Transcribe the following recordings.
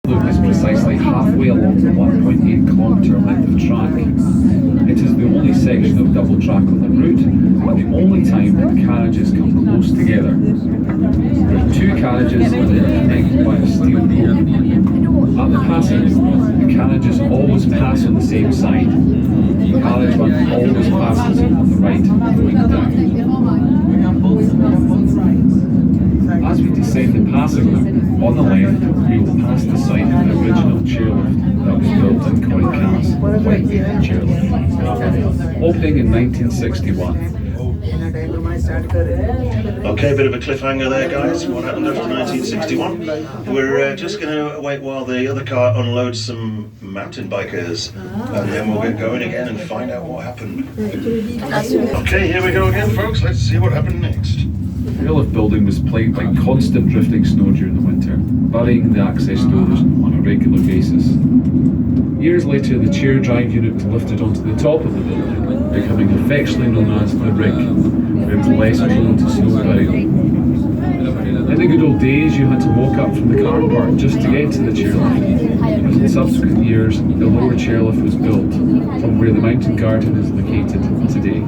loop is precisely halfway along the 1.8 kilometre length of track. It is the only section of double track on the route, and the only time that the carriages come close together. There are two carriages and they are connected by a steel pole. At the passing, the carriages always pass on the same side. The carriage one always passes on the right going down. As we descend the passing loop, on the left, we will pass the site of the original chairlift that was built in Cairngorms, White chairlift, opening in 1961. Okay, bit of a cliffhanger there, guys. What happened after 1961? We're just going to wait while the other car unloads some mountain bikers, and then we'll get going again and find out what happened. Okay, here we go again, folks. Let's see what happened next. The chairlift building was plagued by constant drifting snow during the winter, burying the access doors on a regular basis. Years later, the chair drive unit lifted onto the top of the building, becoming affectionately known as the rig, where it was less prone to snow burial. In the good old days, you had to walk up from the car park just to get to the chairlift, but in subsequent years, the lower chairlift was built from where the mountain garden is located today.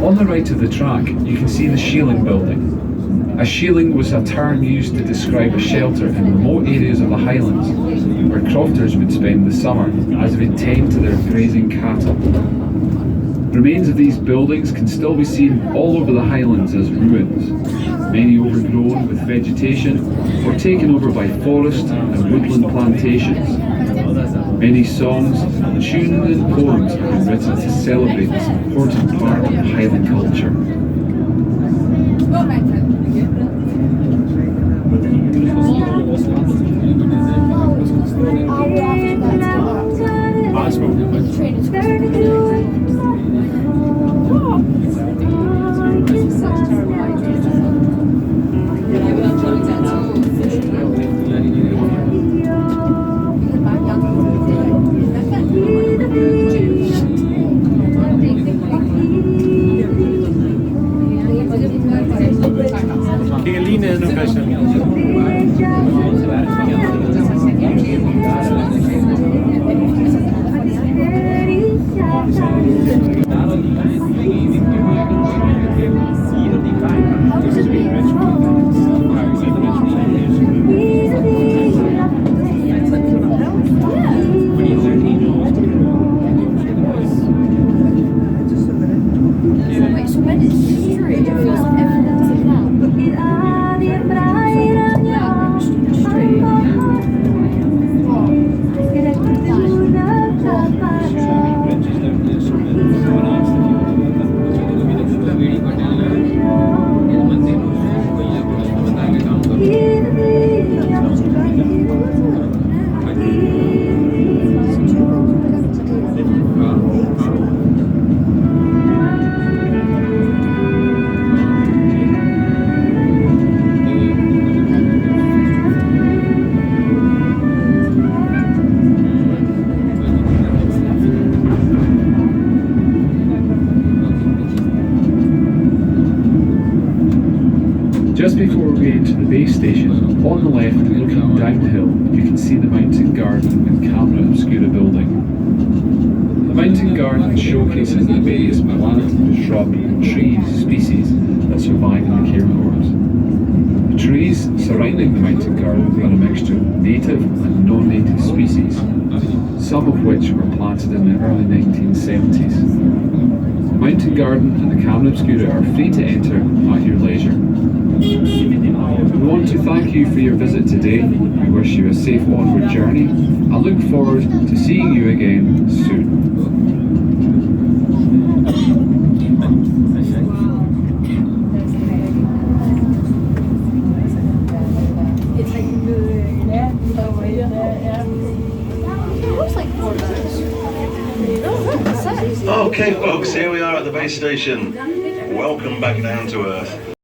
On the right of the track, you can see the shieling building. A shieling was a term used to describe a shelter in remote areas of the Highlands, where crofters would spend the summer as they tend to their grazing cattle. Remains of these buildings can still be seen all over the Highlands as ruins, many overgrown with vegetation or taken over by forest and woodland plantations. Many songs, tunes and poems have been written to celebrate this important part of Highland culture. Just before we enter the base station, on the left, looking downhill, you can see the mountain garden and camera obscura building. The mountain garden showcases the various plant, shrub and tree species that survive in the Cairngorms. The trees surrounding the mountain garden are a mixture of native and non-native species, some of which were planted in the early 1970s. The mountain garden and the camera obscura are free to enter at your leisure. We want to thank you for your visit today. We wish you a safe onward journey and look forward to seeing you again soon. Okay, folks, here we are at the base station. Welcome back down to Earth.